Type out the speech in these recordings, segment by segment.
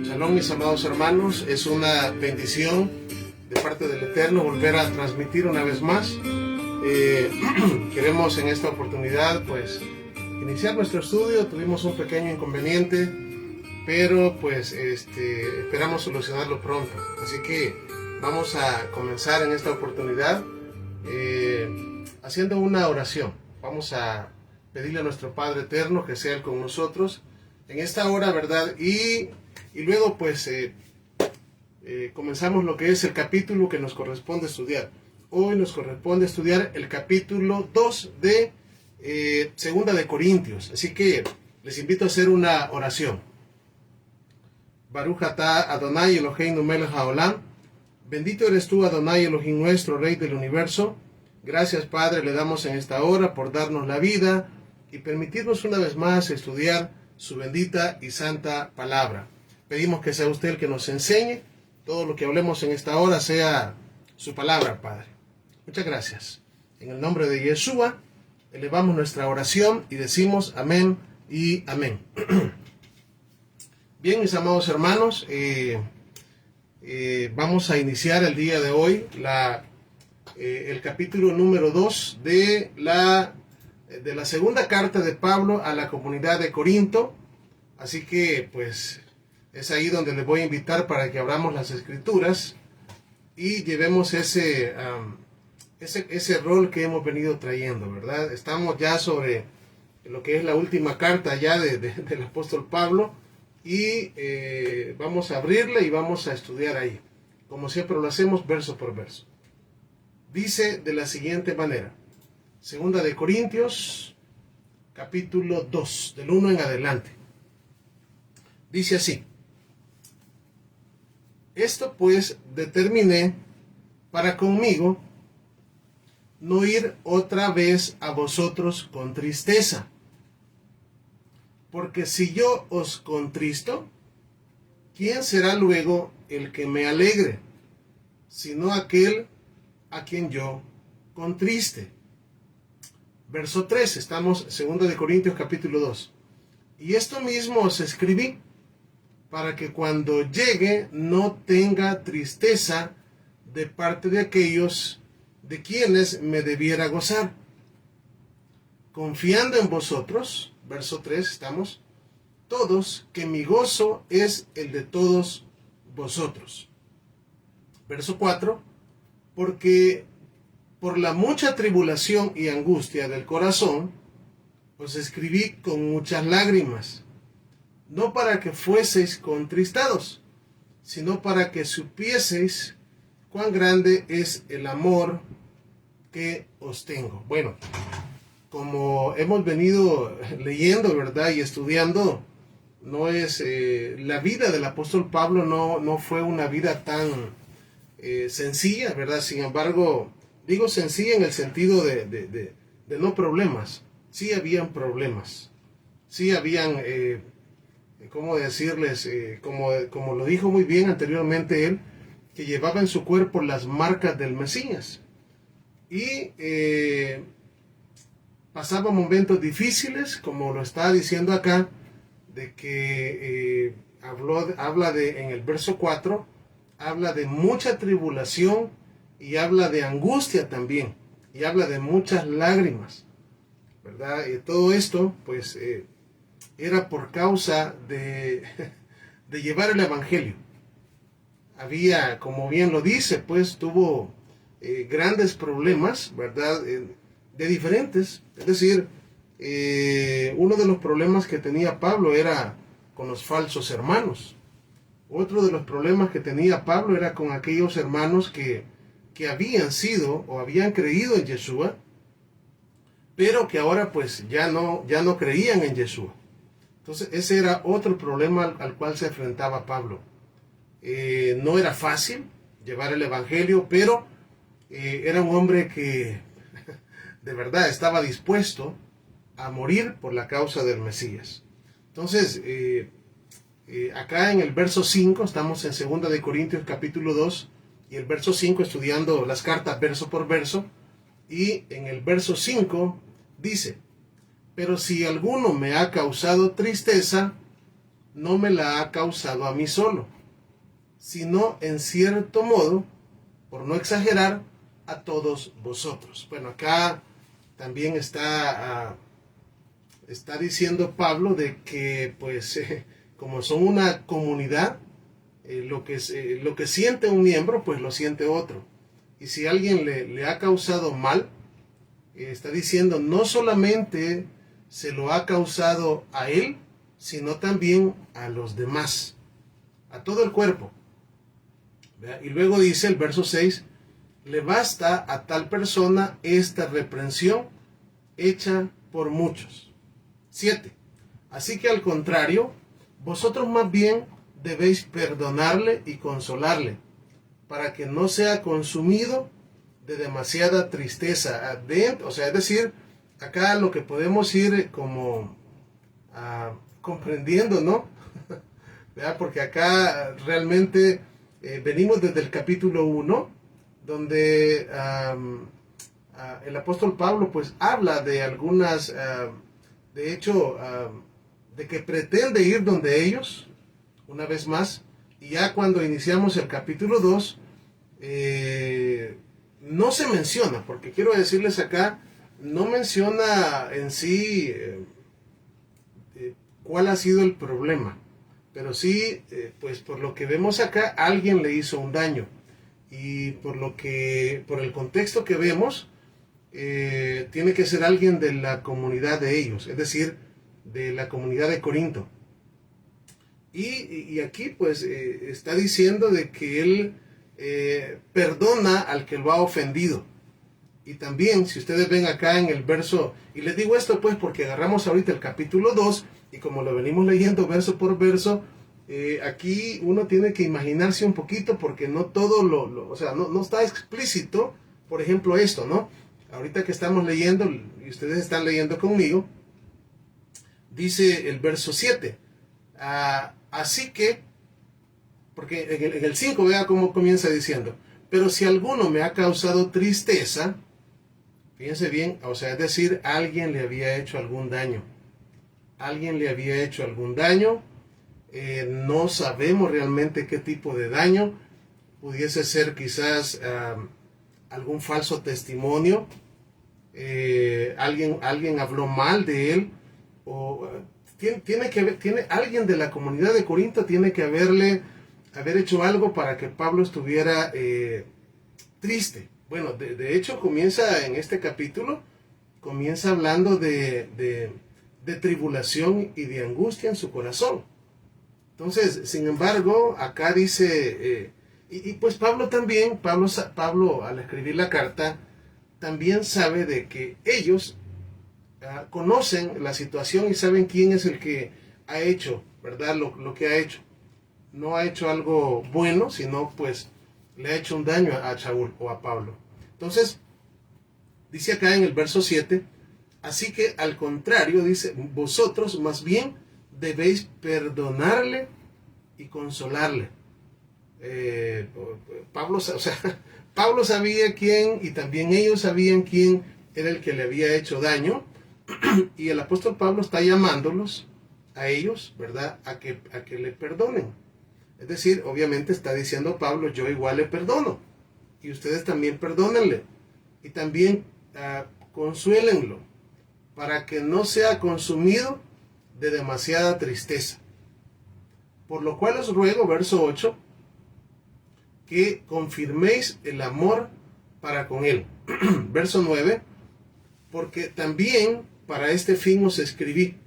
Shalom, mis amados hermanos, es una bendición de parte del Eterno volver a transmitir una vez más. Queremos en esta oportunidad pues iniciar nuestro estudio. Tuvimos un pequeño inconveniente, pero pues esperamos solucionarlo pronto. Así que vamos a comenzar en esta oportunidad haciendo una oración. Vamos a pedirle a nuestro Padre Eterno que sea Él con nosotros en esta hora, ¿verdad? Y luego pues comenzamos lo que es el capítulo que nos corresponde estudiar. Hoy nos corresponde estudiar el capítulo 2 de Segunda de Corintios. Así que les invito a hacer una oración. Baruch atah Adonai Eloheinu melech haolam. Bendito eres tú, Adonai Elohim nuestro, Rey del universo. Gracias, Padre, le damos en esta hora por darnos la vida y permitirnos una vez más estudiar su bendita y santa palabra. Pedimos que sea usted el que nos enseñe. Todo lo que hablemos en esta hora sea su palabra, Padre. Muchas gracias. En el nombre de Yeshua, elevamos nuestra oración y decimos amén y amén. Bien, mis amados hermanos, vamos a iniciar el día de hoy el capítulo número 2 de la segunda carta de Pablo a la comunidad de Corinto. Así que pues es ahí donde les voy a invitar para que abramos las escrituras y llevemos ese rol que hemos venido trayendo, ¿verdad? Estamos ya sobre lo que es la última carta ya del apóstol Pablo y vamos a abrirla y vamos a estudiar ahí. Como siempre lo hacemos verso por verso. Dice de la siguiente manera, Segunda de Corintios, capítulo 2, del 1 en adelante. Dice así: Esto pues determiné para conmigo no ir otra vez a vosotros con tristeza. Porque si yo os contristo, ¿quién será luego el que me alegre? Sino aquel a quien yo contriste. Verso 3, estamos en 2 de Corintios capítulo 2. Y esto mismo os escribí, para que cuando llegue no tenga tristeza de parte de aquellos de quienes me debiera gozar. Confiando en vosotros, verso 3 estamos, todos, que mi gozo es el de todos vosotros. Verso 4, porque por la mucha tribulación y angustia del corazón, os escribí con muchas lágrimas, no para que fueseis contristados, sino para que supieseis cuán grande es el amor que os tengo. Bueno, como hemos venido leyendo, ¿verdad? Y estudiando, no es la vida del apóstol Pablo no fue una vida tan sencilla, ¿verdad? Sin embargo, digo sencilla en el sentido de no problemas. Sí habían problemas. Sí habían, ¿cómo decirles? Como lo dijo muy bien anteriormente él, que llevaba en su cuerpo las marcas del Mesías. Y pasaba momentos difíciles, como lo está diciendo acá, de que habla en el verso 4, habla de mucha tribulación y habla de angustia también, y habla de muchas lágrimas, ¿verdad? Y todo esto, pues, era por causa de llevar el evangelio. Había, como bien lo dice, pues, tuvo grandes problemas, ¿verdad? De diferentes, es decir, uno de los problemas que tenía Pablo era con los falsos hermanos. Otro de los problemas que tenía Pablo era con aquellos hermanos que habían sido o habían creído en Yeshua, pero que ahora pues ya no creían en Yeshua. Entonces ese era otro problema al cual se enfrentaba Pablo. No era fácil llevar el evangelio, pero era un hombre que de verdad estaba dispuesto a morir por la causa del Mesías. Entonces, acá en el verso 5, estamos en 2 de Corintios capítulo 2, y el verso 5 estudiando las cartas verso por verso, y en el verso 5 dice: pero si alguno me ha causado tristeza, no me la ha causado a mí solo, sino en cierto modo, por no exagerar, a todos vosotros. Bueno, acá también está diciendo Pablo de que pues como son una comunidad, lo que siente un miembro, pues lo siente otro. Y si alguien le ha causado mal, está diciendo no solamente se lo ha causado a él, sino también a los demás, a todo el cuerpo. ¿Vea? Y luego dice el verso 6, le basta a tal persona esta reprensión hecha por muchos. 7. Así que al contrario, vosotros más bien debéis perdonarle y consolarle, para que no sea consumido de demasiada tristeza. O sea, es decir, acá lo que podemos ir como comprendiendo, ¿no? ¿Verdad? Porque acá realmente venimos desde el capítulo 1, donde el apóstol Pablo pues habla de algunas, de hecho, de que pretende ir donde ellos, una vez más, y ya cuando iniciamos el capítulo 2, no se menciona, porque quiero decirles acá, no menciona en sí cuál ha sido el problema, pero sí, pues por lo que vemos acá, alguien le hizo un daño, y por el contexto que vemos, tiene que ser alguien de la comunidad de ellos, es decir, de la comunidad de Corinto. Y aquí pues está diciendo de que él perdona al que lo ha ofendido. Y también, si ustedes ven acá en el verso, y les digo esto pues porque agarramos ahorita el capítulo 2, y como lo venimos leyendo verso por verso, aquí uno tiene que imaginarse un poquito, porque no todo o sea, no está explícito, por ejemplo esto, ¿no? Ahorita que estamos leyendo, y ustedes están leyendo conmigo, dice el verso 7, así que, porque en el 5 vea cómo comienza diciendo, pero si alguno me ha causado tristeza, fíjense bien, o sea, es decir, alguien le había hecho algún daño. Alguien le había hecho algún daño. No sabemos realmente qué tipo de daño. Pudiese ser quizás algún falso testimonio. Alguien habló mal de él. O alguien de la comunidad de Corinto tiene que haber hecho algo para que Pablo estuviera triste. Bueno, de hecho comienza en este capítulo, comienza hablando de tribulación y de angustia en su corazón. Entonces, sin embargo, acá dice, y pues Pablo también, Pablo al escribir la carta, también sabe de que ellos conocen la situación y saben quién es el que ha hecho, ¿verdad? Lo que ha hecho. No ha hecho algo bueno, sino pues le ha hecho un daño a Saúl o a Pablo. Entonces, dice acá en el verso 7, así que al contrario, dice, vosotros más bien debéis perdonarle y consolarle. Pablo sabía quién, y también ellos sabían quién era el que le había hecho daño, y el apóstol Pablo está llamándolos a ellos, ¿verdad?, a que le perdonen. Es decir, obviamente está diciendo Pablo, yo igual le perdono, y ustedes también perdónenle, y también consuélenlo, para que no sea consumido de demasiada tristeza. Por lo cual os ruego, verso 8, que confirméis el amor para con él. Verso 9, porque también para este fin os escribí,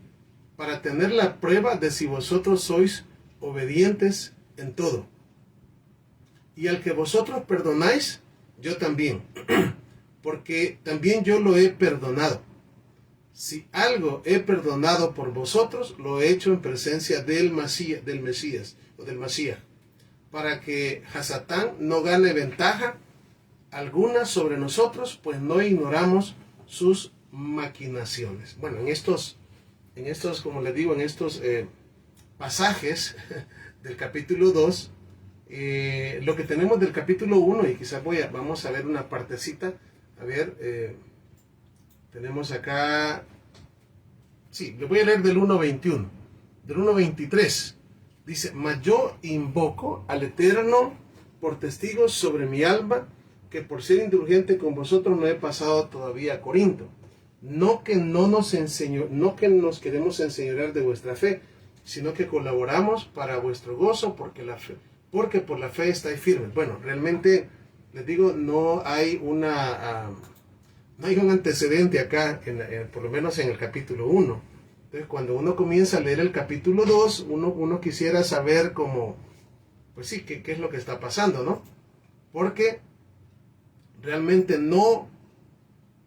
para tener la prueba de si vosotros sois obedientes en todo. Y al que vosotros perdonáis, yo también, porque también yo lo he perdonado. Si algo he perdonado por vosotros, lo he hecho en presencia del Mesías, para que Hasatán no gane ventaja alguna sobre nosotros, pues no ignoramos sus maquinaciones. Bueno, en estos, como les digo, en estos pasajes del capítulo 2, lo que tenemos del capítulo 1, y quizás vamos a ver una partecita, a ver, tenemos acá, sí, le voy a leer del 1.21, del 1.23, Dice, mas yo invoco al Eterno por testigos sobre mi alma, que por ser indulgente con vosotros no he pasado todavía a Corinto. No que nos queremos enseñorear de vuestra fe, sino que colaboramos para vuestro gozo, porque por la fe estáis firmes. Bueno, realmente les digo, no hay un antecedente acá, por lo menos en el capítulo 1. Entonces, cuando uno comienza a leer el capítulo 2, uno quisiera saber cómo, pues sí, qué es lo que está pasando, ¿no? Porque realmente no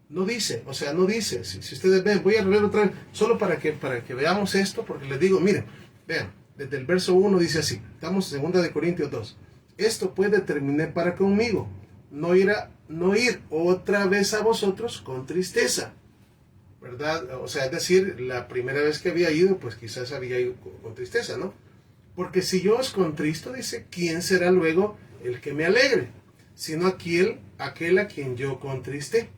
dice, no dice. Si ustedes ven, voy a leer otra vez, solo para que veamos esto, porque les digo, miren, vean, desde el verso 1 dice así, estamos en 2 Corintios 2. Esto pues determiné para conmigo, no ir otra vez a vosotros con tristeza, ¿verdad? O sea, es decir, la primera vez que había ido, pues quizás había ido con tristeza, ¿no? Porque si yo os contristo, dice, ¿quién será luego el que me alegre? Sino aquel a quien yo contristé.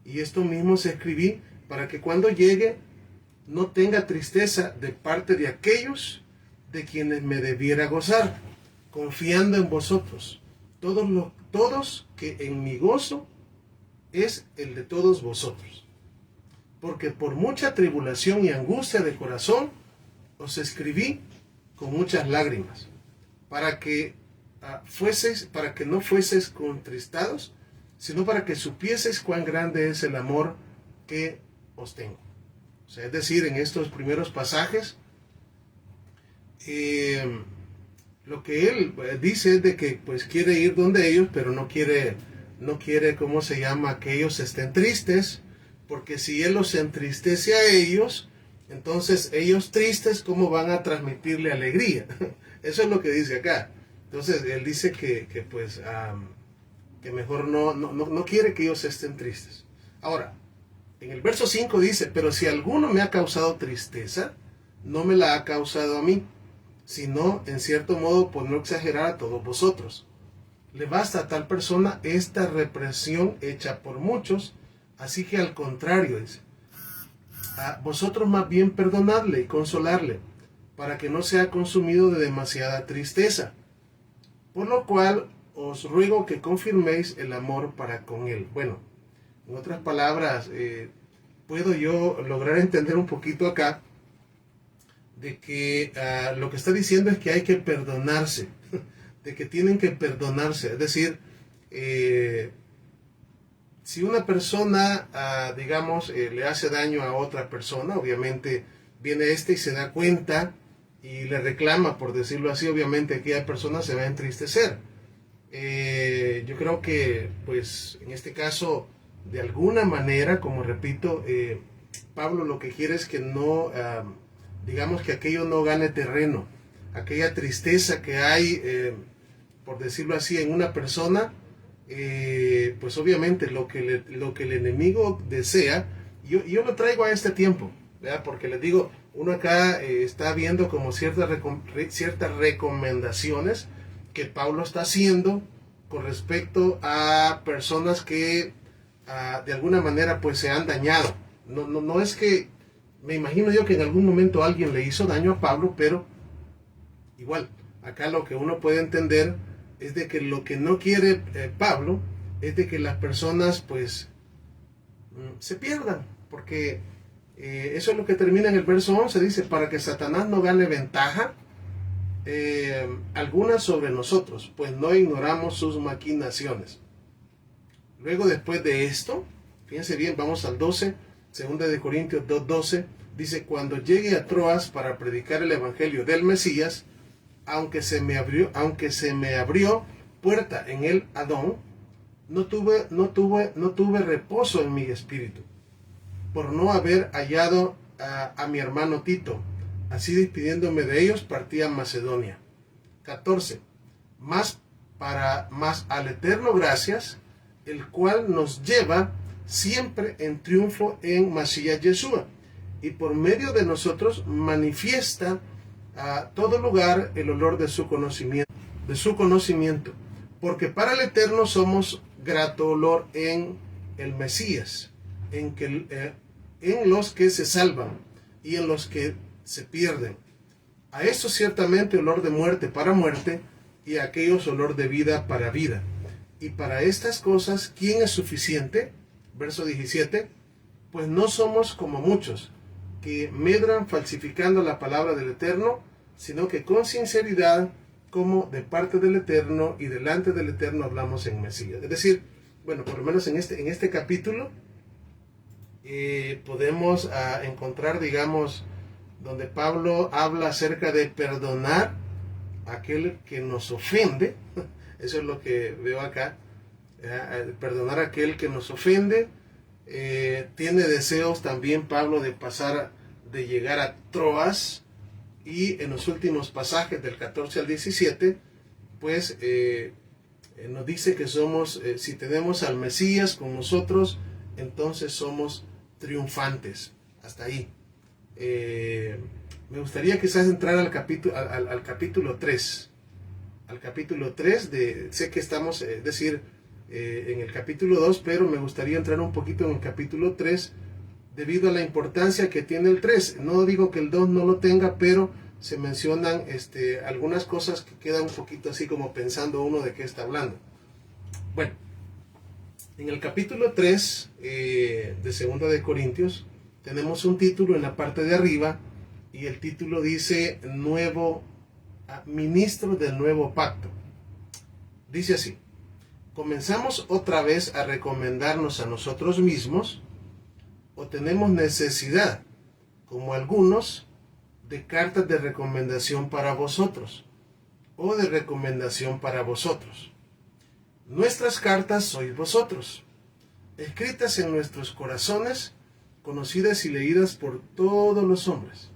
Y esto mismo se escribí para que cuando llegue no tenga tristeza de parte de aquellos de quienes me debiera gozar, confiando en vosotros. Todos que en mi gozo es el de todos vosotros. Porque por mucha tribulación y angustia de corazón os escribí con muchas lágrimas, para que no fueseis contristados, sino para que supieseis cuán grande es el amor que os tengo. O sea, es decir, en estos primeros pasajes, lo que él dice es de que pues quiere ir donde ellos, pero no quiere, ¿cómo se llama?, que ellos estén tristes, porque si él los entristece a ellos, entonces ellos tristes, ¿cómo van a transmitirle alegría? Eso es lo que dice acá. Entonces él dice que mejor no quiere que ellos estén tristes. Ahora, en el verso 5 dice, pero si alguno me ha causado tristeza, no me la ha causado a mí, sino en cierto modo por no exagerar a todos vosotros. Le basta a tal persona esta represión hecha por muchos, así que al contrario dice, a vosotros más bien perdonadle y consolarle, para que no sea consumido de demasiada tristeza. Por lo cual os ruego que confirméis el amor para con él. Bueno, en otras palabras, puedo yo lograr entender un poquito acá de que lo que está diciendo es que hay que perdonarse, de que tienen que perdonarse. Es decir, si una persona, digamos, le hace daño a otra persona, obviamente viene y se da cuenta y le reclama, por decirlo así, obviamente aquella persona se va a entristecer. Yo creo que, pues, en este caso, de alguna manera, como repito, Pablo lo que quiere es que no, digamos que aquello no gane terreno, aquella tristeza que hay, por decirlo así, en una persona, pues obviamente lo que el enemigo desea, yo lo traigo a este tiempo, ¿verdad? Porque les digo, uno acá está viendo como ciertas recomendaciones que Pablo está haciendo con respecto a personas que de alguna manera pues se han dañado. No es que, me imagino yo que en algún momento alguien le hizo daño a Pablo, pero igual, acá lo que uno puede entender es de que lo que no quiere Pablo es de que las personas pues se pierdan, porque eso es lo que termina en el verso 11, dice, para que Satanás no gane ventaja alguna sobre nosotros, pues no ignoramos sus maquinaciones. Luego, después de esto, fíjense bien, vamos al 12, 2 Corintios 2:12, dice, cuando llegue a Troas para predicar el evangelio del Mesías, aunque se me abrió puerta en el Adón, no tuve reposo en mi espíritu, por no haber hallado a mi hermano Tito. Así despidiéndome de ellos, partí a Macedonia. 14. Más al Eterno gracias, el cual nos lleva siempre en triunfo en Masías Yeshua, y por medio de nosotros manifiesta a todo lugar el olor de su conocimiento, porque para el Eterno somos grato olor en el Mesías, en los que se salvan y en los que se pierden. A estos ciertamente olor de muerte para muerte, y a aquellos olor de vida para vida. Y para estas cosas, ¿quién es suficiente? Verso 17. Pues no somos como muchos, que medran falsificando la palabra del Eterno, sino que con sinceridad, como de parte del Eterno y delante del Eterno hablamos en Mesías. Es decir, bueno, por lo menos en este capítulo podemos encontrar, digamos, donde Pablo habla acerca de perdonar a aquel que nos ofende. Eso es lo que veo acá. Perdonar a aquel que nos ofende. Tiene deseos también Pablo de pasar, de llegar a Troas, y en los últimos pasajes del 14 al 17 pues nos dice que somos, si tenemos al Mesías con nosotros, entonces somos triunfantes. Hasta ahí. Me gustaría quizás entrar al capítulo 3. Al capítulo 3, sé que estamos, en el capítulo 2, pero me gustaría entrar un poquito en el capítulo 3, debido a la importancia que tiene el 3. No digo que el 2 no lo tenga, pero se mencionan algunas cosas que quedan un poquito así como pensando uno de qué está hablando. Bueno, en el capítulo 3 de 2 de Corintios tenemos un título en la parte de arriba, y el título dice nuevo ministro del nuevo pacto. Dice así: ¿comenzamos otra vez a recomendarnos a nosotros mismos, o tenemos necesidad, como algunos, de cartas de recomendación para vosotros, o de recomendación para vosotros? Nuestras cartas sois vosotros, escritas en nuestros corazones, conocidas y leídas por todos los hombres,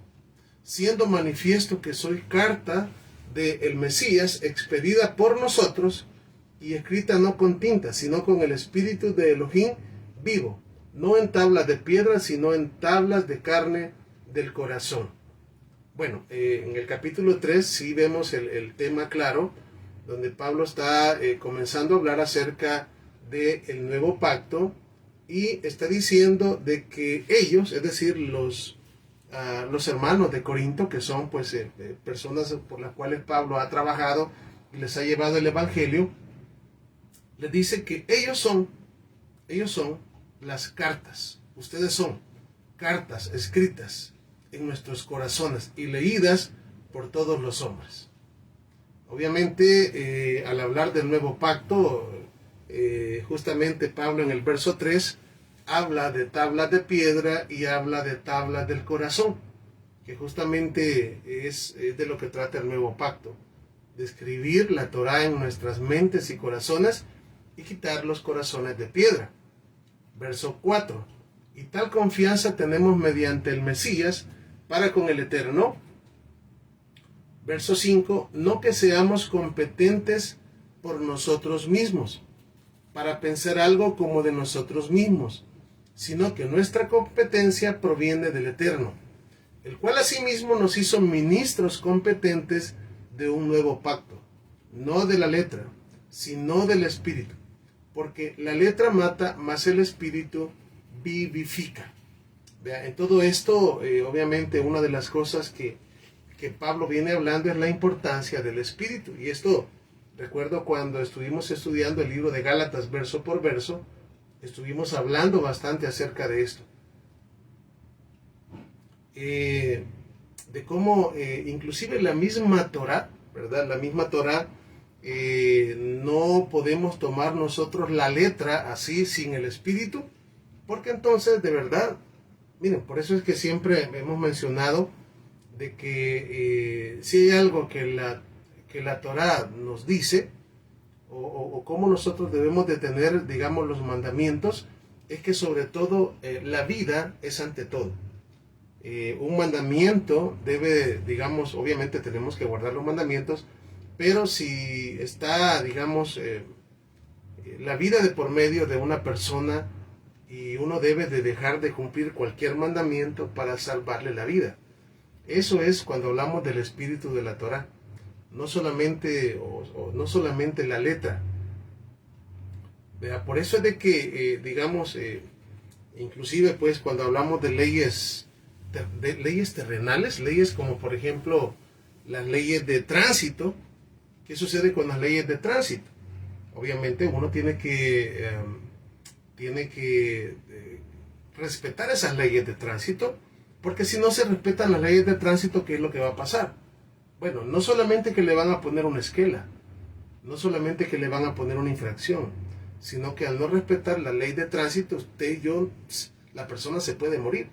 siendo manifiesto que soy carta de el Mesías, expedida por nosotros, y escrita no con tinta, sino con el Espíritu de Elohim vivo, no en tablas de piedra, sino en tablas de carne del corazón. Bueno, en el capítulo 3 sí vemos el tema claro, donde Pablo está comenzando a hablar acerca del nuevo pacto, y está diciendo de que ellos, es decir, los hermanos de Corinto, que son pues personas por las cuales Pablo ha trabajado y les ha llevado el evangelio, les dice que ellos son las cartas. Ustedes son cartas escritas en nuestros corazones y leídas por todos los hombres. Obviamente, al hablar del nuevo pacto, justamente Pablo en el verso 3 habla de tablas de piedra y habla de tablas del corazón, que justamente es de lo que trata el nuevo pacto, de escribir la Torá en nuestras mentes y corazones y quitar los corazones de piedra. Verso 4: y tal confianza tenemos mediante el Mesías para con el Eterno. Verso 5: no que seamos competentes por nosotros mismos, para pensar algo como de nosotros mismos, sino que nuestra competencia proviene del Eterno, el cual asimismo nos hizo ministros competentes de un nuevo pacto, no de la letra, sino del Espíritu, porque la letra mata, mas el Espíritu vivifica. En todo esto, obviamente, una de las cosas que Pablo viene hablando es la importancia del Espíritu. Y esto, recuerdo cuando estuvimos estudiando el libro de Gálatas verso por verso, estuvimos hablando bastante acerca de esto. De cómo inclusive la misma Torá, ¿verdad? La misma Torá, no podemos tomar nosotros la letra así sin el Espíritu, porque entonces de verdad, miren, por eso es que siempre hemos mencionado de que si hay algo que la Torá nos dice, o cómo nosotros debemos de tener, digamos, los mandamientos, es que sobre todo la vida es ante todo. Un mandamiento debe, digamos, obviamente tenemos que guardar los mandamientos, pero si está, digamos, la vida de por medio de una persona, y uno debe de dejar de cumplir cualquier mandamiento para salvarle la vida. Eso es cuando hablamos del espíritu de la Torá, no solamente, no solamente la letra. Por eso es de que, digamos, inclusive pues cuando hablamos de leyes terrenales, leyes como por ejemplo las leyes de tránsito. ¿Qué sucede con las leyes de tránsito? Obviamente uno tiene que respetar esas leyes de tránsito, porque si no se respetan las leyes de tránsito, ¿qué es lo que va a pasar? Bueno, no solamente que le van a poner una esquela, no solamente que le van a poner una infracción, sino que al no respetar la ley de tránsito, la persona se puede morir,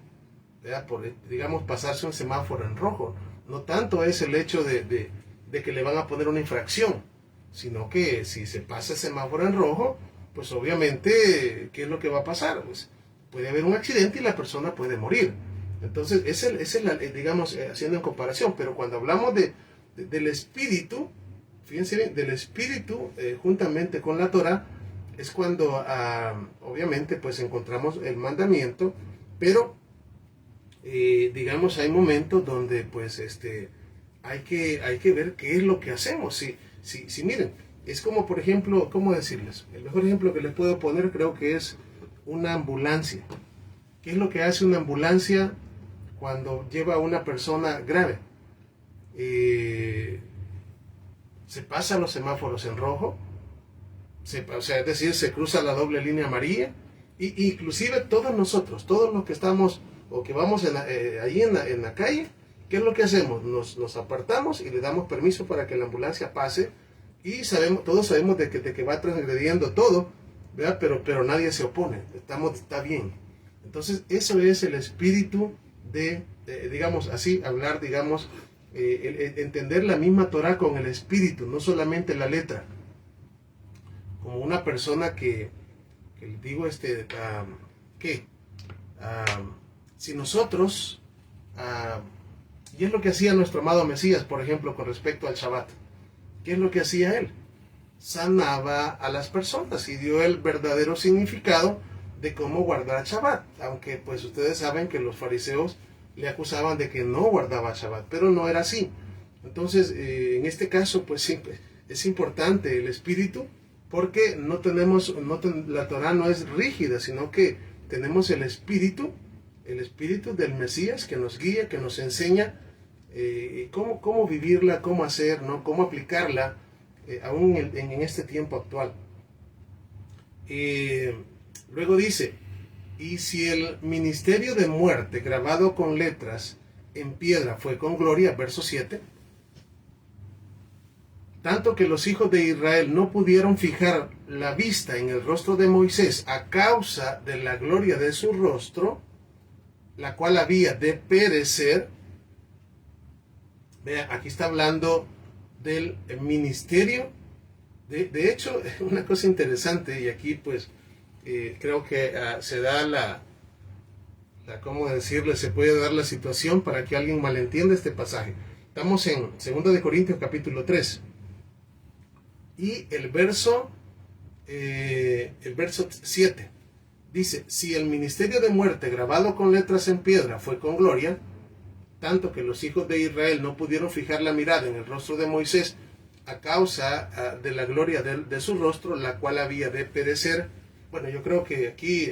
¿verdad? Por, digamos, pasarse un semáforo en rojo. No tanto es el hecho de que le van a poner una infracción, sino que si se pasa el semáforo en rojo, pues obviamente, ¿qué es lo que va a pasar? Pues puede haber un accidente y la persona puede morir. Entonces, esa es digamos, haciendo en comparación. Pero cuando hablamos del espíritu, fíjense bien, del espíritu, juntamente con la Torah, es cuando, obviamente, pues encontramos el mandamiento, pero, digamos, hay momentos donde, pues, hay que ver qué es lo que hacemos. Si miren, es como, por ejemplo, ¿cómo decirles? El mejor ejemplo que les puedo poner creo que es una ambulancia. ¿Qué es lo que hace una ambulancia cuando lleva a una persona grave? Se pasan los semáforos en rojo, o sea, es decir, se cruza la doble línea amarilla, y inclusive todos nosotros, todos los que estamos o que vamos ahí en la calle, ¿qué es lo que hacemos? Nos apartamos y le damos permiso para que la ambulancia pase, y todos sabemos de que va transgrediendo todo, ¿verdad? Pero nadie se opone, está bien. Entonces, eso es el espíritu digamos así, hablar, digamos, entender la misma Torah con el espíritu, no solamente la letra. Como una persona que digo, si nosotros, y es lo que hacía nuestro amado Mesías, por ejemplo, con respecto al Shabbat, ¿qué es lo que hacía él? Sanaba a las personas y dio el verdadero significado de cómo guardar Shabbat, aunque pues ustedes saben que los fariseos le acusaban de que no guardaba Shabbat, pero no era así. Entonces, en este caso, pues sí, es importante el espíritu, porque la Torah no es rígida, sino que tenemos el espíritu del Mesías que nos guía, que nos enseña cómo vivirla, cómo hacer, ¿no? Cómo aplicarla, aún en este tiempo actual. Luego dice, y si el ministerio de muerte grabado con letras en piedra fue con gloria, verso 7, tanto que los hijos de Israel no pudieron fijar la vista en el rostro de Moisés a causa de la gloria de su rostro, la cual había de perecer. Vean, aquí está hablando del ministerio. De hecho, una cosa interesante, y aquí pues creo que se da ¿cómo decirle? Se puede dar la situación para que alguien malentienda este pasaje. Estamos en 2 Corintios capítulo 3. Y el verso 7 dice, si el ministerio de muerte grabado con letras en piedra fue con gloria, tanto que los hijos de Israel no pudieron fijar la mirada en el rostro de Moisés a causa de la gloria de su rostro, la cual había de perecer. Bueno, yo creo que aquí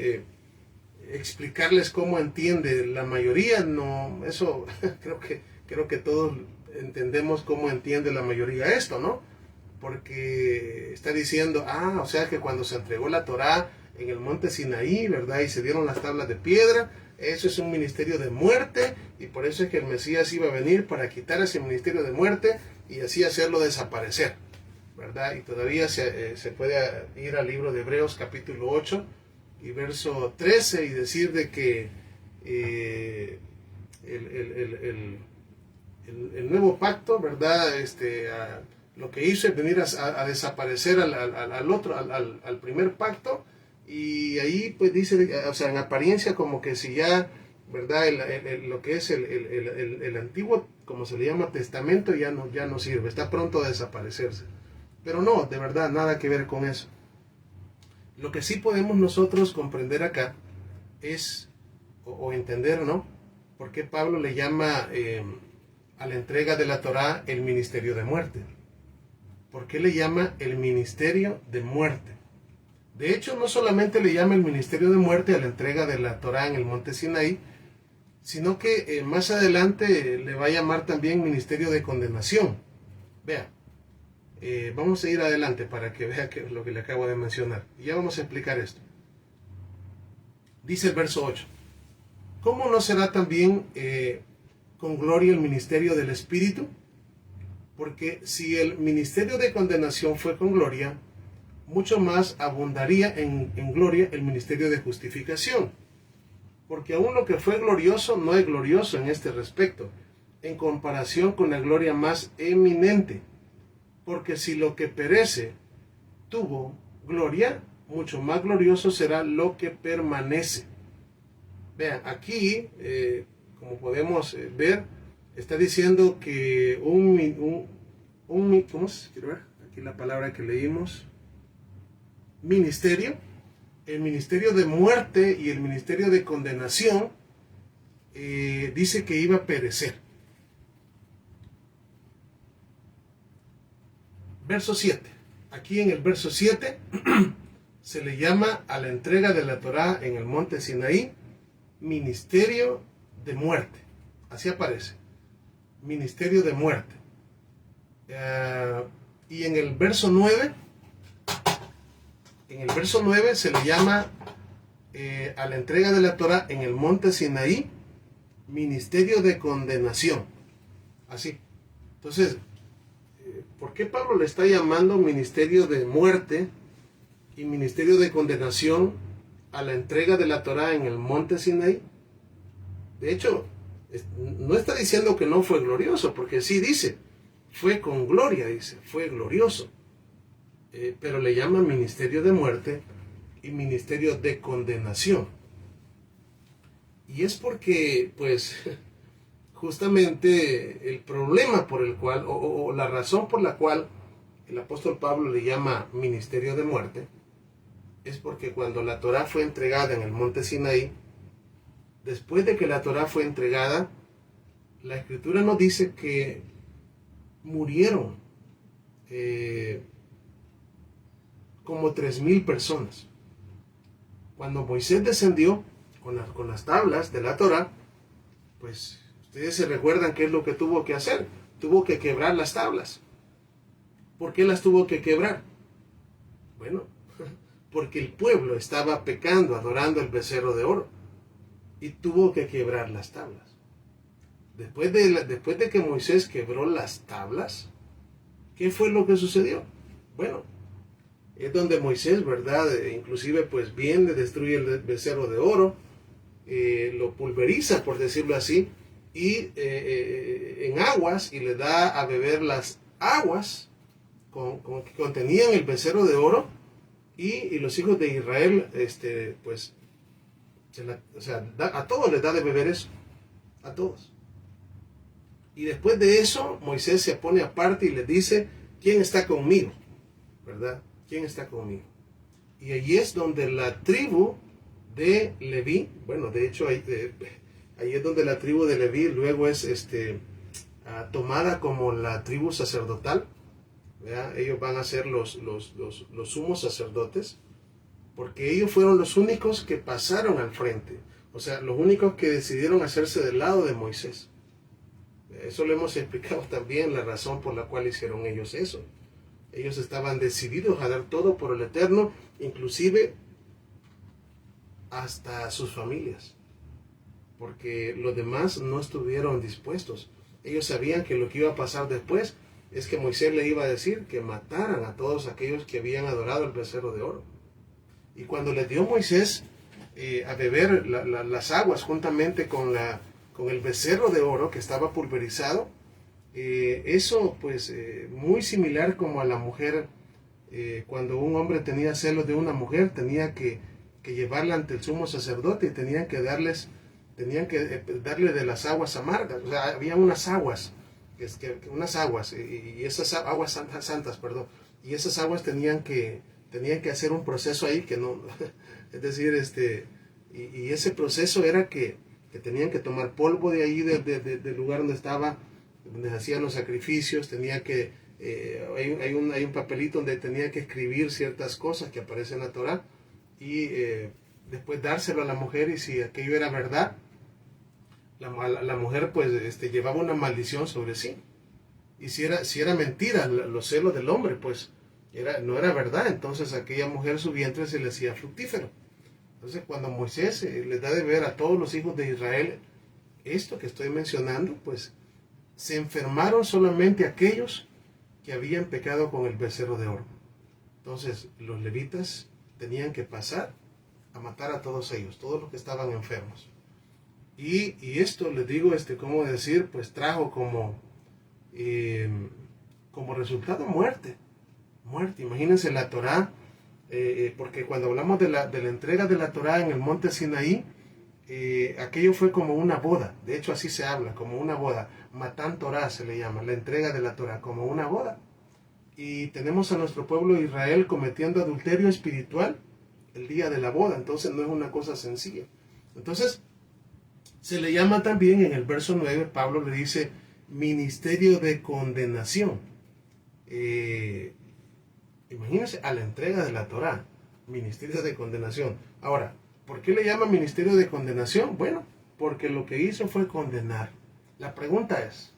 explicarles cómo entiende la mayoría, no, eso creo que todos entendemos cómo entiende la mayoría esto, ¿no? Porque está diciendo, o sea que cuando se entregó la Torá en el monte Sinaí, ¿verdad? Y se dieron las tablas de piedra, eso es un ministerio de muerte, y por eso es que el Mesías iba a venir para quitar ese ministerio de muerte y así hacerlo desaparecer, ¿verdad? Y todavía se puede ir al libro de Hebreos capítulo 8 y verso 13 y decir de que el nuevo pacto, ¿verdad? Lo que hizo es venir a desaparecer al primer pacto, y ahí pues dice, o sea, en apariencia como que si ya, ¿verdad? Lo que es el antiguo, como se le llama, testamento, ya no sirve, está pronto a desaparecerse. Pero no, de verdad, nada que ver con eso. Lo que sí podemos nosotros comprender acá es, o entender, ¿no? ¿Por qué Pablo le llama a la entrega de la Torá el ministerio de muerte? ¿Por qué le llama el ministerio de muerte? De hecho, no solamente le llama el ministerio de muerte a la entrega de la Torá en el monte Sinaí, sino que más adelante le va a llamar también ministerio de condenación. Vea, vamos a ir adelante para que vea lo que le acabo de mencionar. Y ya vamos a explicar esto. Dice el verso 8. ¿Cómo no será también con gloria el ministerio del Espíritu? Porque si el ministerio de condenación fue con gloria, mucho más abundaría en gloria el ministerio de justificación. Porque aún lo que fue glorioso no es glorioso en este respecto, en comparación con la gloria más eminente. Porque si lo que perece tuvo gloria, mucho más glorioso será lo que permanece. Vean, aquí, como podemos ver, está diciendo que ¿cómo es? Quiero ver, aquí la palabra que leímos. Ministerio, el ministerio de muerte y el ministerio de condenación, dice que iba a perecer. Verso 7. Aquí en el verso 7 se le llama a la entrega de la Torá en el monte Sinaí ministerio de muerte. Así aparece. Ministerio de muerte. Y en el verso 9, se le llama a la entrega de la Torá en el monte Sinaí ministerio de condenación. Así. Entonces, ¿por qué Pablo le está llamando ministerio de muerte y ministerio de condenación a la entrega de la Torá en el monte Sinaí? De hecho, no está diciendo que no fue glorioso, porque sí dice, fue con gloria, dice, fue glorioso. Pero le llama ministerio de muerte y ministerio de condenación. Y es porque, pues, justamente el problema por el cual, o la razón por la cual el apóstol Pablo le llama ministerio de muerte, es porque cuando la Torá fue entregada en el monte Sinaí, después de que la Torá fue entregada, la Escritura nos dice que murieron como 3,000 personas. Cuando Moisés descendió con las tablas de la Torá, pues ustedes se recuerdan qué es lo que tuvo que hacer. Tuvo que quebrar las tablas. ¿Por qué las tuvo que quebrar? Bueno, porque el pueblo estaba pecando, adorando el becerro de oro, y tuvo que quebrar las tablas. Después de que Moisés quebró las tablas, ¿qué fue lo que sucedió? Bueno, es donde Moisés, ¿verdad? Inclusive pues viene, destruye el becerro de oro, lo pulveriza, por decirlo así, y en aguas, y le da a beber las aguas que contenían el becerro de oro, y los hijos de Israel, pues, a todos les da de beber eso, a todos. Y después de eso, Moisés se pone aparte y les dice, ¿quién está conmigo? ¿Verdad? ¿Quién está conmigo? Y allí es donde la tribu de Leví, bueno, de hecho, ahí es donde la tribu de Leví luego es tomada como la tribu sacerdotal. ¿Verdad? Ellos van a ser los sumos sacerdotes, porque ellos fueron los únicos que pasaron al frente, o sea, los únicos que decidieron hacerse del lado de Moisés. Eso lo hemos explicado también, la razón por la cual hicieron ellos eso. Ellos estaban decididos a dar todo por el Eterno, inclusive hasta sus familias, porque los demás no estuvieron dispuestos. Ellos sabían que lo que iba a pasar después es que Moisés le iba a decir que mataran a todos aquellos que habían adorado el becerro de oro. Y cuando les dio Moisés a beber las aguas juntamente con el becerro de oro que estaba pulverizado, eso pues muy similar como a la mujer, cuando un hombre tenía celos de una mujer, tenía que llevarla ante el sumo sacerdote y tenían que darle de las aguas amargas. O sea, había unas aguas, y esas aguas santas, perdón, y esas aguas tenían que hacer un proceso ahí que no, es decir, y ese proceso era que tenían que tomar polvo de ahí, del lugar donde se hacían los sacrificios, hay un papelito donde tenía que escribir ciertas cosas que aparecen en la Torá, y después dárselo a la mujer, y si aquello era verdad, La mujer pues llevaba una maldición sobre sí. Y si era mentira los celos del hombre, pues no era verdad. Entonces a aquella mujer su vientre se le hacía fructífero. Entonces cuando Moisés les da de ver a todos los hijos de Israel esto que estoy mencionando, pues se enfermaron solamente aquellos que habían pecado con el becerro de oro. Entonces los levitas tenían que pasar a matar a todos ellos, todos los que estaban enfermos. Y esto, les digo, ¿cómo decir? Pues trajo como resultado muerte. Imagínense la Torá, porque cuando hablamos de la entrega de la Torá en el monte Sinaí, aquello fue como una boda. De hecho así se habla, como una boda. Matán Torá se le llama, la entrega de la Torá, como una boda. Y tenemos a nuestro pueblo Israel cometiendo adulterio espiritual el día de la boda. Entonces no es una cosa sencilla. Entonces se le llama también, en el verso 9, Pablo le dice ministerio de condenación. Imagínense, a la entrega de la Torá, ministerio de condenación. Ahora, ¿por qué le llama ministerio de condenación? Bueno, porque lo que hizo fue condenar. La pregunta es,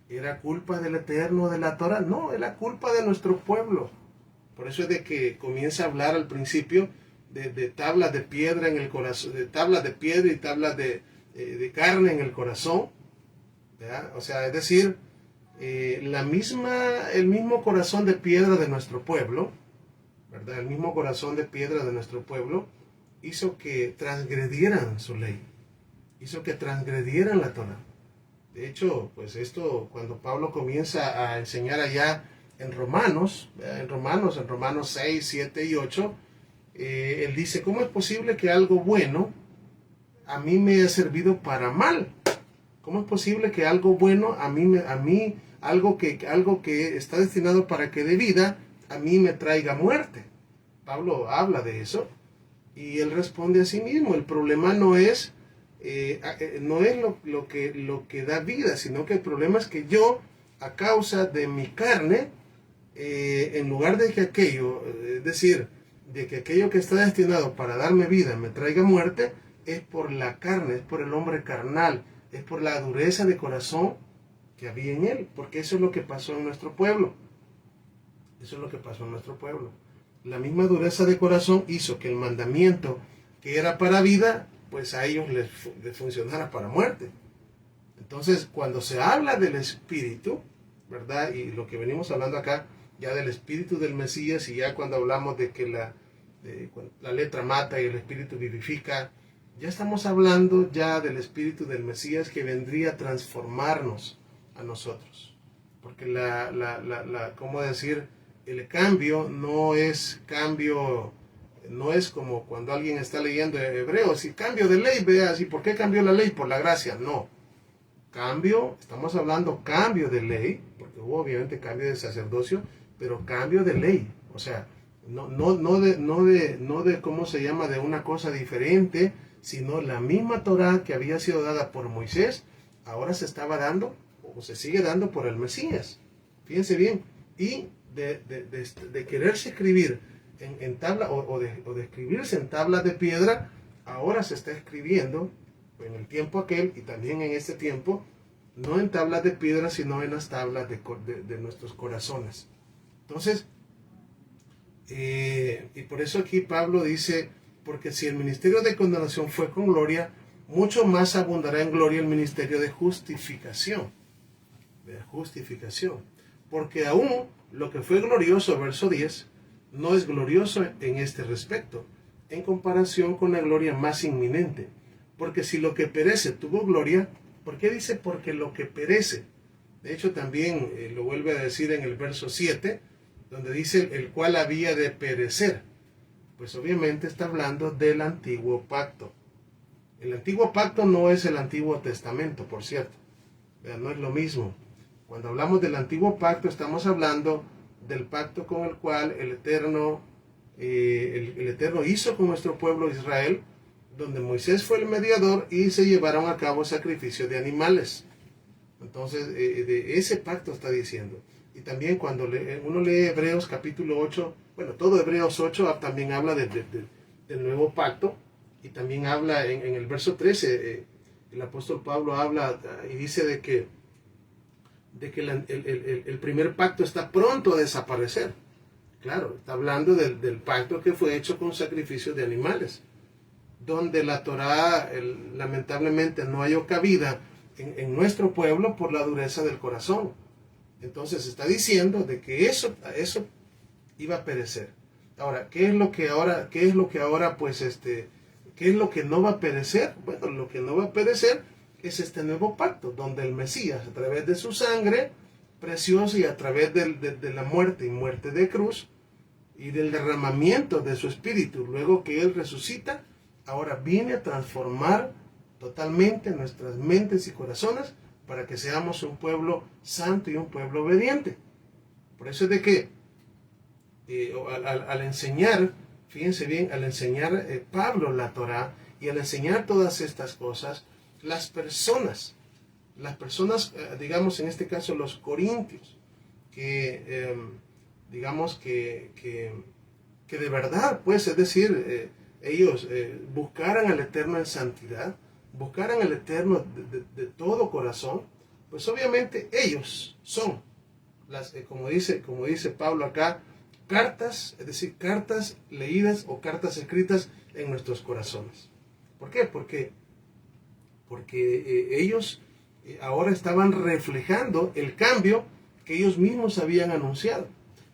¿era culpa del Eterno de la Torá? No, era culpa de nuestro pueblo. Por eso es de que comienza a hablar al principio de tablas de piedra en el corazón, de tablas de piedra y tablas de carne en el corazón, ¿verdad? O sea, es decir, el mismo corazón de piedra de nuestro pueblo, ¿verdad? El mismo corazón de piedra de nuestro pueblo hizo que transgredieran su ley, hizo que transgredieran la Torá. De hecho, pues esto, cuando Pablo comienza a enseñar allá en Romanos 6, 7 y 8, él dice, ¿cómo es posible que algo bueno a mí me ha servido para mal? ¿Cómo es posible que algo bueno algo que está destinado para que dé vida, a mí me traiga muerte? Pablo habla de eso y él responde a sí mismo. El problema no es lo que da vida, sino que el problema es que yo, a causa de mi carne, en lugar de que aquello, es decir, de que aquello que está destinado para darme vida me traiga muerte, es por la carne, es por el hombre carnal, es por la dureza de corazón que había en él, porque eso es lo que pasó en nuestro pueblo. Eso es lo que pasó en nuestro pueblo. La misma dureza de corazón hizo que el mandamiento que era para vida, pues a ellos les funcionara para muerte. Entonces, cuando se habla del Espíritu, ¿verdad? Y lo que venimos hablando acá, ya del Espíritu del Mesías, y ya cuando hablamos de que la letra mata y el Espíritu vivifica, ya estamos hablando ya del Espíritu del Mesías que vendría a transformarnos a nosotros. Porque ¿cómo decir? El cambio no es como cuando alguien está leyendo Hebreos, y cambio de ley, veas, ¿y por qué cambió la ley? Por la gracia. No. Estamos hablando cambio de ley, porque hubo obviamente cambio de sacerdocio, pero cambio de ley. O sea, no de ¿cómo se llama? De una cosa diferente, sino la misma Torá que había sido dada por Moisés, ahora se estaba dando, o se sigue dando por el Mesías. Fíjense bien. Y de quererse escribir en tabla, o de escribirse en tablas de piedra, ahora se está escribiendo en el tiempo aquel y también en este tiempo, no en tablas de piedra, sino en las tablas de nuestros corazones. Entonces, y por eso aquí Pablo dice, porque si el ministerio de condenación fue con gloria, mucho más abundará en gloria el ministerio de justificación. De justificación. Porque aún lo que fue glorioso, verso 10, no es glorioso en este respecto, en comparación con la gloria más inminente. Porque si lo que perece tuvo gloria, ¿por qué dice porque lo que perece? De hecho también lo vuelve a decir en el verso 7, donde dice el cual había de perecer. Pues obviamente está hablando del antiguo pacto. El antiguo pacto no es el Antiguo Testamento, por cierto. No es lo mismo. Cuando hablamos del antiguo pacto, estamos hablando del pacto con el cual el Eterno hizo con nuestro pueblo Israel, donde Moisés fue el mediador y se llevaron a cabo sacrificios de animales. Entonces, de ese pacto está diciendo. Y también cuando uno lee Hebreos capítulo 8, bueno, todo Hebreos 8 también habla del nuevo pacto, y también habla en el verso 13, el apóstol Pablo habla y dice de que el primer pacto está pronto a desaparecer. Claro, está hablando del pacto que fue hecho con sacrificios de animales, donde la Torá lamentablemente no halló cabida en nuestro pueblo por la dureza del corazón. Entonces está diciendo de que eso iba a perecer. Ahora, ¿qué es lo que ahora, qué es lo que no va a perecer? Bueno, lo que no va a perecer es este nuevo pacto, donde el Mesías, a través de su sangre preciosa y a través de la muerte y muerte de cruz y del derramamiento de su espíritu, luego que Él resucita, ahora viene a transformar totalmente nuestras mentes y corazones para que seamos un pueblo santo y un pueblo obediente. Por eso es de que al enseñar, fíjense bien, al enseñar Pablo la Torá y al enseñar todas estas cosas, las personas, digamos en este caso los corintios, que digamos que de verdad, pues, es decir, ellos buscaran al Eterno en santidad, buscaran al Eterno de todo corazón, pues obviamente ellos son como dice Pablo acá, cartas, es decir, cartas leídas o cartas escritas en nuestros corazones. ¿Por qué? Porque ellos ahora estaban reflejando el cambio que ellos mismos habían anunciado.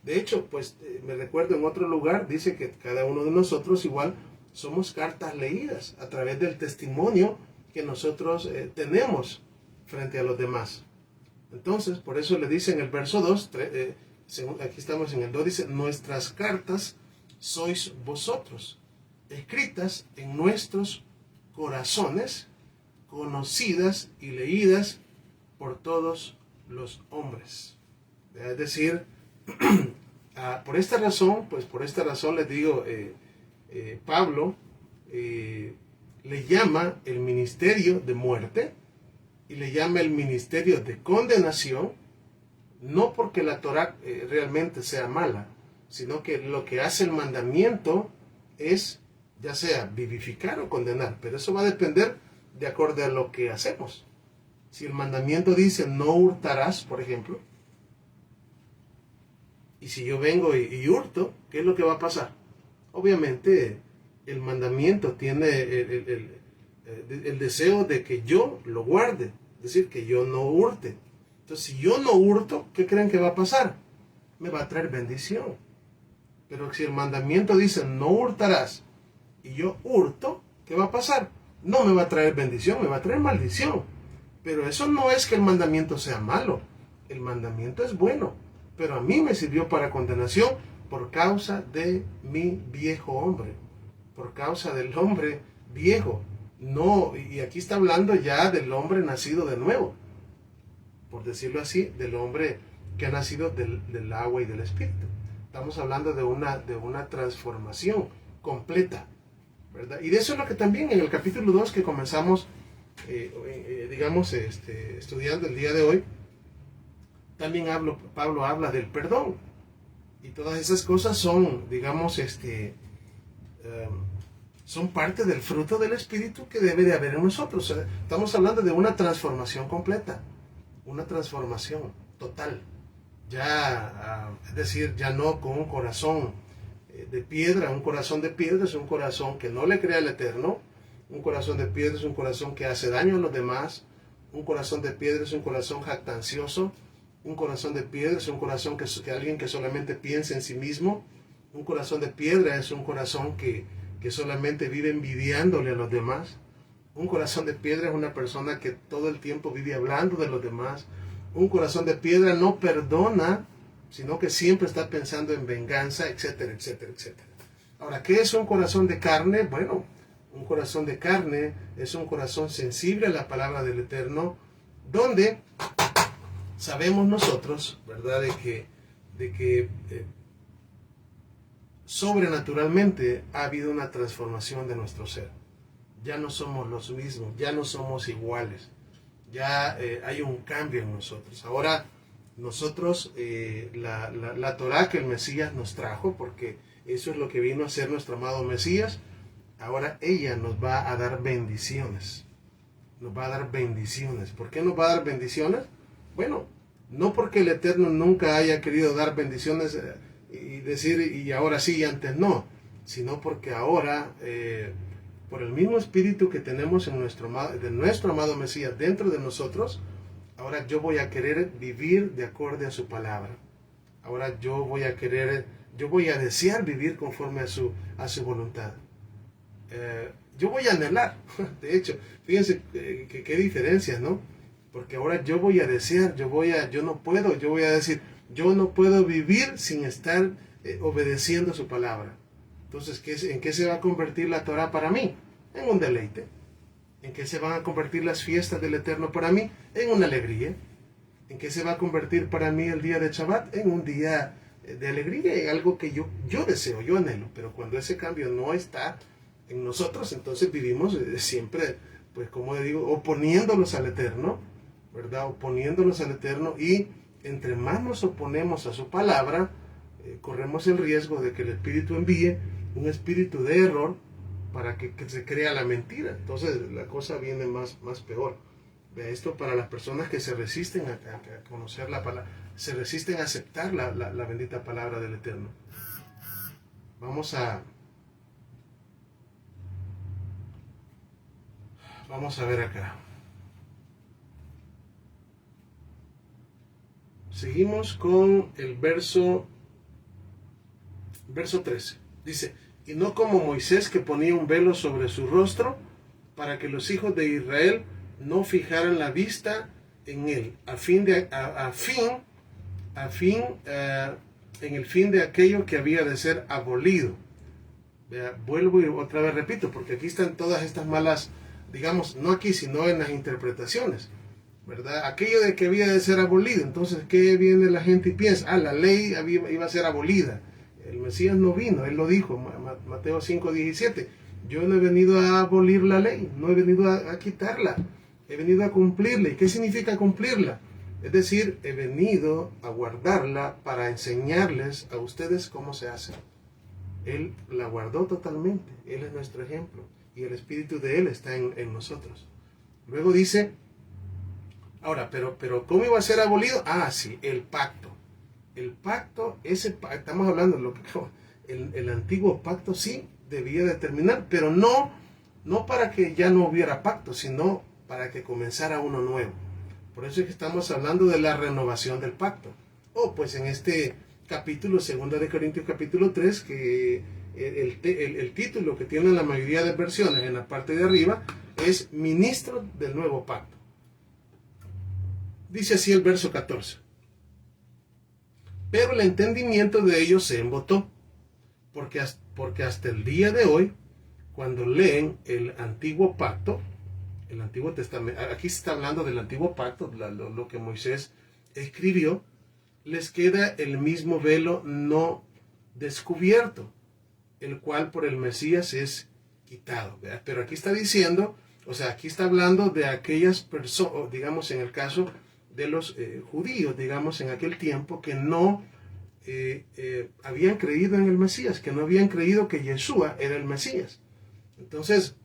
De hecho, pues me recuerdo en otro lugar, dice que cada uno de nosotros igual somos cartas leídas a través del testimonio que nosotros tenemos frente a los demás. Entonces, por eso le dice en el verso 2, aquí estamos en el 2, dice, nuestras cartas sois vosotros, escritas en nuestros corazones, conocidas y leídas por todos los hombres. Es decir, por esta razón les digo, Pablo le llama el ministerio de muerte y le llama el ministerio de condenación, no porque la Torá realmente sea mala, sino que lo que hace el mandamiento es ya sea vivificar o condenar, pero eso va a depender de acuerdo a lo que hacemos. Si el mandamiento dice no hurtarás, por ejemplo, y si yo vengo y hurto, ¿qué es lo que va a pasar? Obviamente el mandamiento tiene el deseo de que yo lo guarde, es decir, que yo no hurte. Entonces, si yo no hurto, ¿qué creen que va a pasar? Me va a traer bendición. Pero si el mandamiento dice no hurtarás y yo hurto, ¿qué va a pasar? No me va a traer bendición, me va a traer maldición. Pero eso no es que el mandamiento sea malo. El mandamiento es bueno, pero a mí me sirvió para condenación por causa de mi viejo hombre, por causa del hombre viejo. No, y aquí está hablando ya del hombre nacido de nuevo, por decirlo así, del hombre que ha nacido del agua y del espíritu. Estamos hablando de una transformación completa, ¿verdad? Y de eso es lo que también en el capítulo 2 que comenzamos, estudiando el día de hoy, también Pablo habla del perdón. Y todas esas cosas son, son parte del fruto del Espíritu que debe de haber en nosotros. Estamos hablando de una transformación completa, una transformación total. Ya, es decir, ya no con un corazón de piedra. Un corazón de piedra es un corazón que no le cree al Eterno. Un corazón de piedra es un corazón que hace daño a los demás. Un corazón de piedra es un corazón jactancioso. Un corazón de piedra es un corazón que alguien que solamente piensa en sí mismo. Un corazón de piedra es un corazón que solamente vive envidiándole a los demás. Un corazón de piedra es una persona que todo el tiempo vive hablando de los demás. Un corazón de piedra no perdona, sino que siempre está pensando en venganza, etcétera, etcétera, etcétera. Ahora, ¿qué es un corazón de carne? Bueno, un corazón de carne es un corazón sensible a la palabra del Eterno, donde sabemos nosotros, ¿verdad?, de que sobrenaturalmente ha habido una transformación de nuestro ser. Ya no somos los mismos, ya no somos iguales, ya hay un cambio en nosotros. Ahora nosotros, la Torá que el Mesías nos trajo, porque eso es lo que vino a ser nuestro amado Mesías, ahora ella nos va a dar bendiciones. nos va a dar bendiciones. ¿Por qué nos va a dar bendiciones? Bueno, no porque el Eterno nunca haya querido dar bendiciones y decir y ahora sí y antes no, sino porque ahora, por el mismo espíritu que tenemos en de nuestro amado Mesías dentro de nosotros, ahora yo voy a querer vivir de acorde a su palabra. Ahora yo voy a desear vivir conforme a su voluntad. Yo voy a anhelar, de hecho, fíjense qué diferencias, ¿no? Porque ahora yo voy a desear, yo voy a decir, yo no puedo vivir sin estar obedeciendo su palabra. Entonces, ¿en qué se va a convertir la Torah para mí? En un deleite. ¿En qué se van a convertir las fiestas del Eterno para mí? En una alegría. ¿En qué se va a convertir para mí el día de Shabbat? En un día de alegría, en algo que yo deseo, yo anhelo. Pero cuando ese cambio no está en nosotros, entonces vivimos siempre, pues como digo, oponiéndolos al Eterno, ¿verdad? Oponiéndolos al Eterno, y entre más nos oponemos a su palabra, corremos el riesgo de que el Espíritu envíe un espíritu de error para que se crea la mentira. Entonces la cosa viene más peor. Esto para las personas que se resisten a conocer la palabra, se resisten a aceptar la bendita palabra del Eterno. Vamos a ver acá. Seguimos con el verso 13. Dice: y no como Moisés, que ponía un velo sobre su rostro para que los hijos de Israel no fijaran la vista en él, en el fin de aquello que había de ser abolido. Vea, vuelvo y otra vez repito, porque aquí están todas estas malas, digamos, no aquí, sino en las interpretaciones, ¿verdad? Aquello de que había de ser abolido. Entonces, ¿qué viene la gente y piensa? La ley iba a ser abolida. El Mesías no vino, él lo dijo, Mateo 5:17. Yo no he venido a abolir la ley, no he venido a quitarla, he venido a cumplirla. ¿Y qué significa cumplirla? Es decir, he venido a guardarla para enseñarles a ustedes cómo se hace. Él la guardó totalmente, Él es nuestro ejemplo, y el Espíritu de Él está en nosotros. Luego dice, ahora, pero ¿cómo iba a ser abolido? Ah, sí, el pacto. El pacto, estamos hablando de lo que el antiguo pacto sí debía de terminar, pero no para que ya no hubiera pacto, sino para que comenzara uno nuevo. Por eso es que estamos hablando de la renovación del pacto. Pues en este capítulo, 2 de Corintios capítulo 3, que el título que tiene la mayoría de versiones en la parte de arriba es Ministro del Nuevo Pacto. Dice así el verso 14. Pero el entendimiento de ellos se embotó, porque hasta el día de hoy, cuando leen el antiguo pacto, el Antiguo Testamento, aquí se está hablando del antiguo pacto, lo que Moisés escribió, les queda el mismo velo no descubierto, el cual por el Mesías es quitado, ¿verdad? Pero aquí está diciendo, aquí está hablando de aquellas personas, digamos en el caso de los judíos, digamos en aquel tiempo, que no habían creído en el Mesías, que no habían creído que Yeshua era el Mesías. Entonces,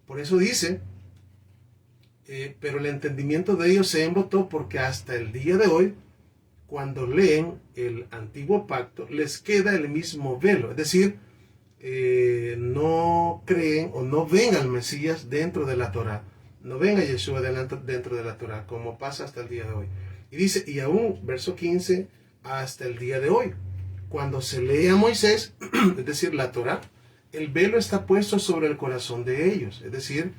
por eso dice, pero el entendimiento de ellos se embotó, porque hasta el día de hoy, cuando leen el antiguo pacto, les queda el mismo velo, es decir, no creen o no ven al Mesías dentro de la Torah, no ven a Yeshua dentro de la Torah, como pasa hasta el día de hoy. Y dice, y aún, verso 15, hasta el día de hoy, cuando se lee a Moisés, es decir, la Torah, el velo está puesto sobre el corazón de ellos, es decir,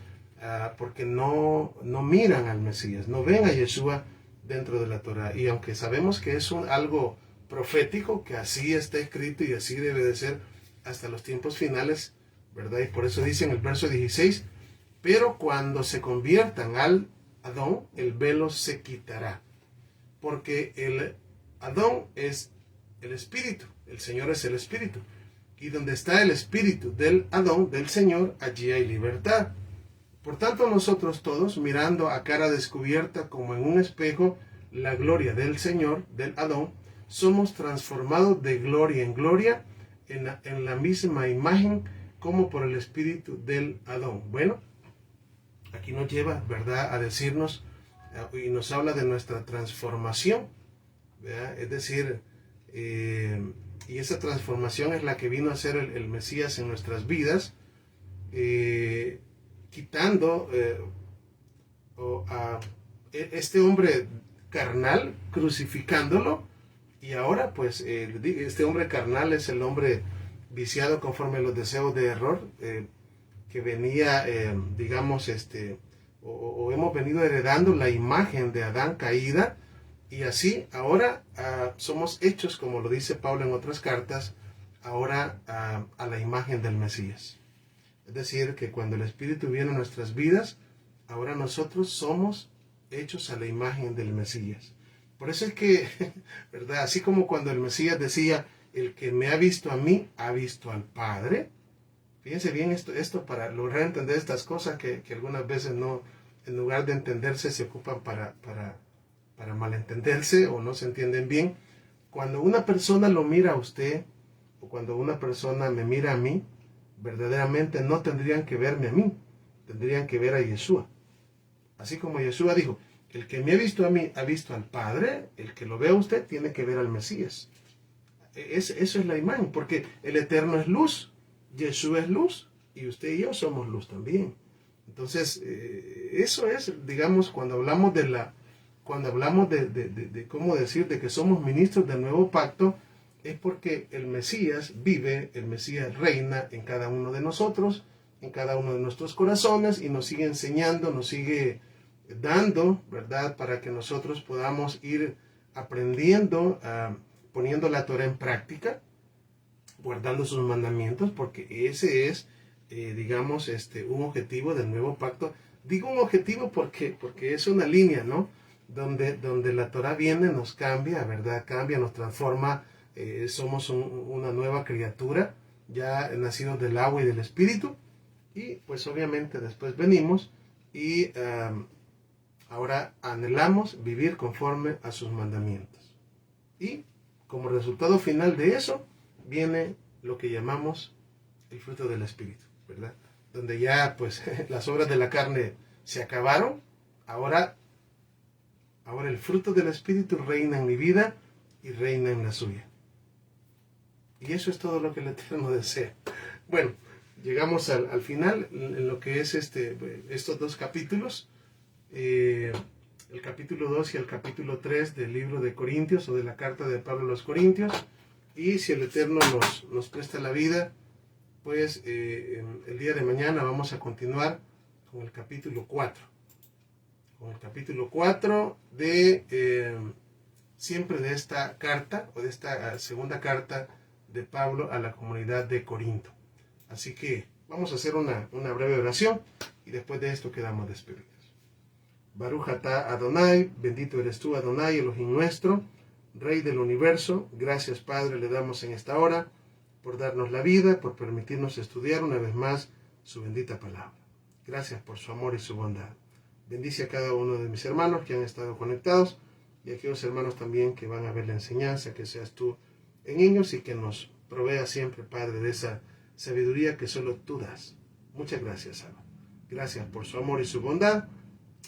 porque no miran al Mesías, no ven a Yeshua dentro de la Torah. Y aunque sabemos que es algo profético, que así está escrito y así debe de ser hasta los tiempos finales, ¿verdad? Y por eso dice en el verso 16, pero cuando se conviertan al Adón, el velo se quitará, porque el Adón es el Espíritu, el Señor es el Espíritu, y donde está el Espíritu del Adón, del Señor, allí hay libertad. Por tanto, nosotros todos, mirando a cara descubierta como en un espejo la gloria del Señor, del Adón, somos transformados de gloria en gloria en la misma imagen como por el Espíritu del Adón. Bueno, aquí nos lleva, ¿verdad?, a decirnos y nos habla de nuestra transformación, ¿verdad? Es decir, y esa transformación es la que vino a ser el Mesías en nuestras vidas, quitando a este hombre carnal, crucificándolo, y ahora pues este hombre carnal es el hombre viciado conforme a los deseos de error, que venía, digamos, o hemos venido heredando la imagen de Adán caída, y así ahora somos hechos, como lo dice Pablo en otras cartas, ahora a la imagen del Mesías. Es decir, que cuando el Espíritu viene a nuestras vidas, ahora nosotros somos hechos a la imagen del Mesías. Por eso es que, ¿verdad? Así como cuando el Mesías decía, el que me ha visto a mí, ha visto al Padre. Fíjense bien esto para lograr entender estas cosas que algunas veces no, en lugar de entenderse, se ocupan para malentenderse o no se entienden bien. Cuando una persona lo mira a usted, o cuando una persona me mira a mí, verdaderamente no tendrían que verme a mí, tendrían que ver a Yeshua. Así como Yeshua dijo, el que me ha visto a mí ha visto al Padre, el que lo ve a usted tiene que ver al Mesías. Eso es la imagen, porque el Eterno es luz, Yeshua es luz, y usted y yo somos luz también. Entonces, eso es, digamos, cuando hablamos de cómo decir, de que somos ministros del nuevo pacto, es porque el Mesías vive, el Mesías reina en cada uno de nosotros, en cada uno de nuestros corazones, y nos sigue enseñando, nos sigue dando, ¿verdad?, para que nosotros podamos ir aprendiendo, poniendo la Torah en práctica, guardando sus mandamientos, porque ese es, digamos, un objetivo del nuevo pacto. Digo un objetivo porque es una línea, ¿no?, donde la Torah viene, nos cambia, ¿verdad?, cambia, nos transforma, somos una nueva criatura, ya nacidos del agua y del Espíritu, y pues obviamente después venimos y ahora anhelamos vivir conforme a sus mandamientos. Y como resultado final de eso, viene lo que llamamos el fruto del Espíritu, ¿verdad? Donde ya pues las obras de la carne se acabaron, ahora el fruto del Espíritu reina en mi vida y reina en la suya. Y eso es todo lo que el Eterno desea. Bueno, llegamos al final en lo que es estos dos capítulos, el capítulo 2 y el capítulo 3 del libro de Corintios, o de la carta de Pablo a los Corintios. Y si el Eterno nos presta la vida, pues el día de mañana vamos a continuar con el capítulo 4. Con el capítulo 4 siempre de esta carta, o de esta segunda carta de Pablo a la comunidad de Corinto. Así que vamos a hacer una breve oración y después de esto quedamos despedidos. Baruch atah Adonai, bendito eres tú, Adonai, Elohim nuestro, Rey del universo. Gracias, Padre, le damos en esta hora por darnos la vida, por permitirnos estudiar una vez más su bendita palabra. Gracias por su amor y su bondad. Bendice a cada uno de mis hermanos que han estado conectados, y a aquellos hermanos también que van a ver la enseñanza, que seas tú en ellos y que nos provea siempre, Padre, de esa sabiduría que solo tú das. Muchas gracias, Abba. Gracias por su amor y su bondad.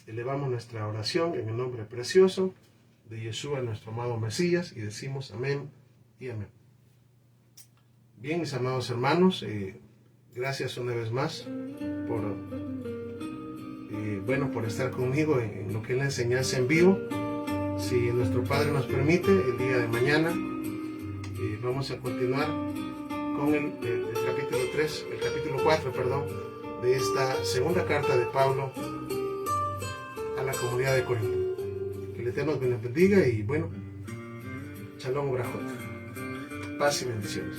Elevamos nuestra oración en el nombre precioso de Yeshua, nuestro amado Mesías, y decimos amén y amén. Bien, mis amados hermanos, gracias una vez más por estar conmigo en lo que es la enseñanza en vivo. Si nuestro Padre nos permite, el día de mañana vamos a continuar con el capítulo 4, de esta segunda carta de Pablo a la comunidad de Corinto. Que el Eterno nos bendiga y bueno, Shalom Brajot. Paz y bendiciones.